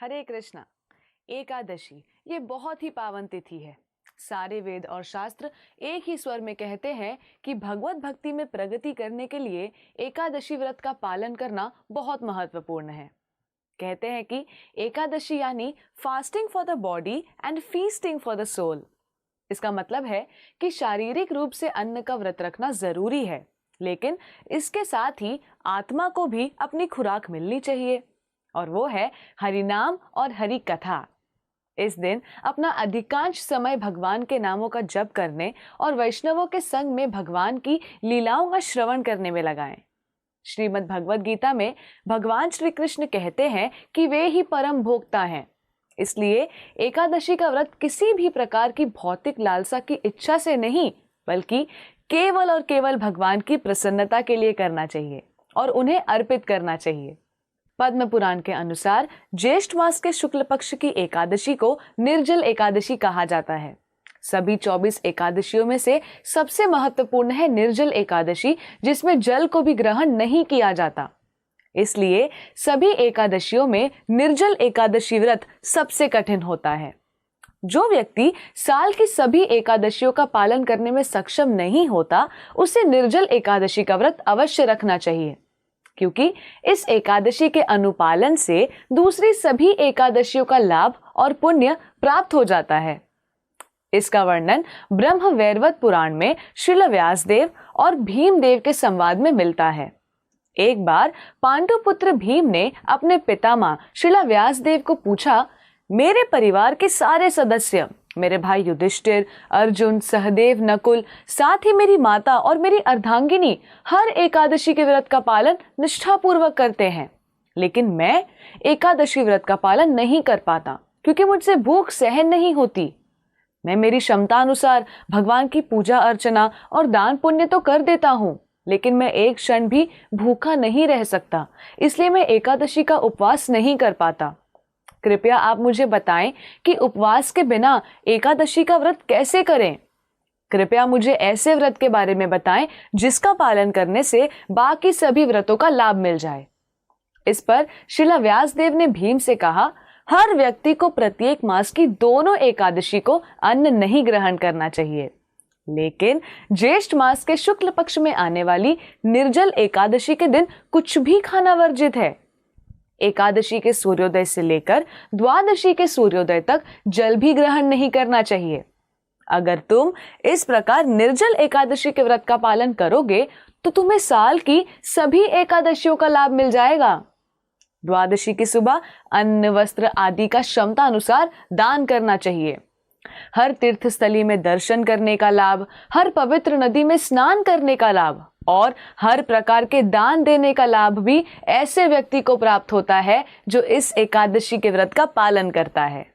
हरे कृष्णा। एकादशी ये बहुत ही पावन तिथि है। सारे वेद और शास्त्र एक ही स्वर में कहते हैं कि भगवत भक्ति में प्रगति करने के लिए एकादशी व्रत का पालन करना बहुत महत्वपूर्ण है। कहते हैं कि एकादशी यानी fasting for the body and feasting for the soul. इसका मतलब है कि शारीरिक रूप से अन्न का व्रत रखना जरूरी है, लेकिन इसके साथ ही आत्मा को भी अपनी खुराक मिलनी चाहिए, और वो है हरि नाम और हरि कथा। इस दिन अपना अधिकांश समय भगवान के नामों का जप करने और वैष्णवों के संग में भगवान की लीलाओं का श्रवण करने में लगाएं। श्रीमद् भगवद गीता में भगवान श्री कृष्ण कहते हैं कि वे ही परम भोक्ता हैं। इसलिए एकादशी का व्रत किसी भी प्रकार की भौतिक लालसा की इच्छा से नहीं, बल्कि केवल और केवल भगवान की प्रसन्नता के लिए करना चाहिए और उन्हें अर्पित करना चाहिए। पद्म पुराण के अनुसार ज्येष्ठ मास के शुक्ल पक्ष की एकादशी को निर्जल एकादशी कहा जाता है। सभी 24 एकादशियों में से सबसे महत्वपूर्ण है निर्जल एकादशी, जिसमें जल को भी ग्रहण नहीं किया जाता। इसलिए सभी एकादशियों में निर्जल एकादशी व्रत सबसे कठिन होता है। जो व्यक्ति साल की सभी एकादशियों का पालन करने में सक्षम नहीं होता, उसे निर्जल एकादशी का व्रत अवश्य रखना चाहिए, क्योंकि इस एकादशी के अनुपालन से दूसरी सभी एकादशियों का लाभ और पुण्य प्राप्त हो जाता है। इसका वर्णन ब्रह्म वैवर्त पुराण में श्रील व्यासदेव और भीमदेव के संवाद में मिलता है। एक बार पांडु पुत्र भीम ने अपने पितामह श्रील व्यासदेव को पूछा, मेरे परिवार के सारे सदस्य, मेरे भाई युधिष्ठिर, अर्जुन, सहदेव, नकुल, साथ ही मेरी माता और मेरी अर्धांगिनी हर एकादशी के व्रत का पालन निष्ठापूर्वक करते हैं, लेकिन मैं एकादशी व्रत का पालन नहीं कर पाता क्योंकि मुझसे भूख सहन नहीं होती। मैं मेरी क्षमता अनुसार भगवान की पूजा अर्चना और दान पुण्य तो कर देता हूँ, लेकिन मैं एक क्षण भी भूखा नहीं रह सकता, इसलिए मैं एकादशी का उपवास नहीं कर पाता। कृपया आप मुझे बताएं कि उपवास के बिना एकादशी का व्रत कैसे करें। कृपया मुझे ऐसे व्रत के बारे में बताएं जिसका पालन करने से बाकी सभी व्रतों का लाभ मिल जाए। इस पर श्रील व्यासदेव ने भीम से कहा, हर व्यक्ति को प्रत्येक मास की दोनों एकादशी को अन्न नहीं ग्रहण करना चाहिए, लेकिन ज्येष्ठ मास के शुक्ल पक्ष में आने वाली निर्जल एकादशी के दिन कुछ भी खाना वर्जित है। एकादशी के सूर्योदय से लेकर द्वादशी के सूर्योदय तक जल भी ग्रहण नहीं करना चाहिए। अगर तुम इस प्रकार निर्जल एकादशी के व्रत का पालन करोगे तो तुम्हें साल की सभी एकादशियों का लाभ मिल जाएगा। द्वादशी की सुबह अन्न, वस्त्र आदि का क्षमता अनुसार दान करना चाहिए। हर तीर्थस्थली में दर्शन करने का लाभ, हर पवित्र नदी में स्नान करने का लाभ और हर प्रकार के दान देने का लाभ भी ऐसे व्यक्ति को प्राप्त होता है जो इस एकादशी के व्रत का पालन करता है।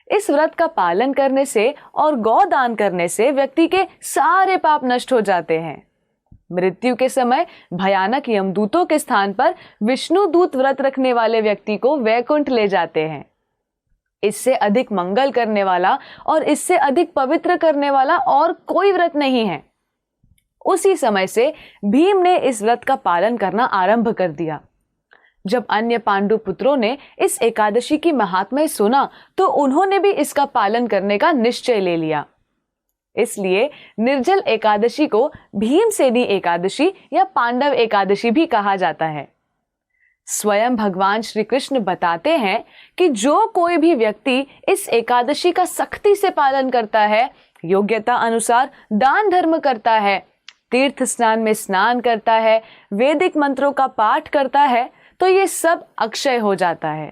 इस व्रत का पालन करने से और गौ दान करने से व्यक्ति के सारे पाप नष्ट हो जाते हैं। मृत्यु के समय भयानक यमदूतों के स्थान पर विष्णु दूत व्रत रखने वाले व्यक्ति को वैकुंठ ले जाते हैं। इससे अधिक मंगल करने वाला और इससे अधिक पवित्र करने वाला और कोई व्रत नहीं है। उसी समय से भीम ने इस व्रत का पालन करना आरंभ कर दिया। जब अन्य पांडु पुत्रों ने इस एकादशी की महात्म्य सुना तो उन्होंने भी इसका पालन करने का निश्चय ले लिया। इसलिए निर्जल एकादशी को भीमसेनी एकादशी या पांडव एकादशी भी कहा जाता है। स्वयं भगवान श्री कृष्ण बताते हैं कि जो कोई भी व्यक्ति इस एकादशी का सख्ती से पालन करता है, योग्यता अनुसार दान धर्म करता है, तीर्थ स्नान में स्नान करता है, वैदिक मंत्रों का पाठ करता है, तो ये सब अक्षय हो जाता है।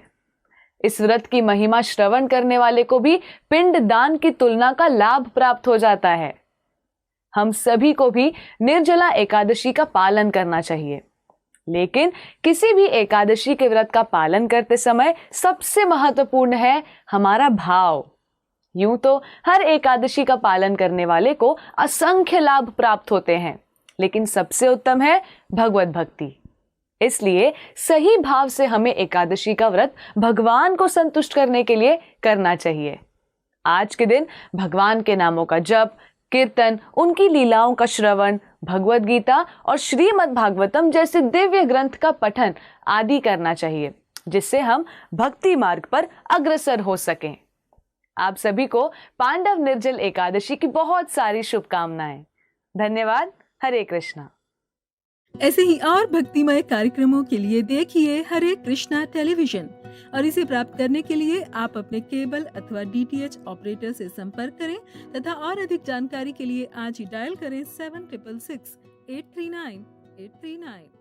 इस व्रत की महिमा श्रवण करने वाले को भी पिंड दान की तुलना का लाभ प्राप्त हो जाता है। हम सभी को भी निर्जला एकादशी का पालन करना चाहिए, लेकिन किसी भी एकादशी के व्रत का पालन करते समय सबसे महत्वपूर्ण है हमारा भाव। यूं तो हर एकादशी का पालन करने वाले को असंख्य लाभ प्राप्त होते हैं, लेकिन सबसे उत्तम है भगवत भक्ति। इसलिए सही भाव से हमें एकादशी का व्रत भगवान को संतुष्ट करने के लिए करना चाहिए। आज के दिन भगवान के नामों का जप, कीर्तन, उनकी लीलाओं का श्रवण, भगवद गीता और श्रीमद् भागवतम जैसे दिव्य ग्रंथ का पठन आदि करना चाहिए जिससे हम भक्ति मार्ग पर अग्रसर हो सकें। आप सभी को पांडव निर्जल एकादशी की बहुत सारी शुभकामनाएं। धन्यवाद। हरे कृष्णा। ऐसे ही और भक्तिमय कार्यक्रमों के लिए देखिए हरे कृष्णा टेलीविजन और इसे प्राप्त करने के लिए आप अपने केबल अथवा DTH ऑपरेटर से संपर्क करें तथा और अधिक जानकारी के लिए आज ही डायल करें 7666 839 839।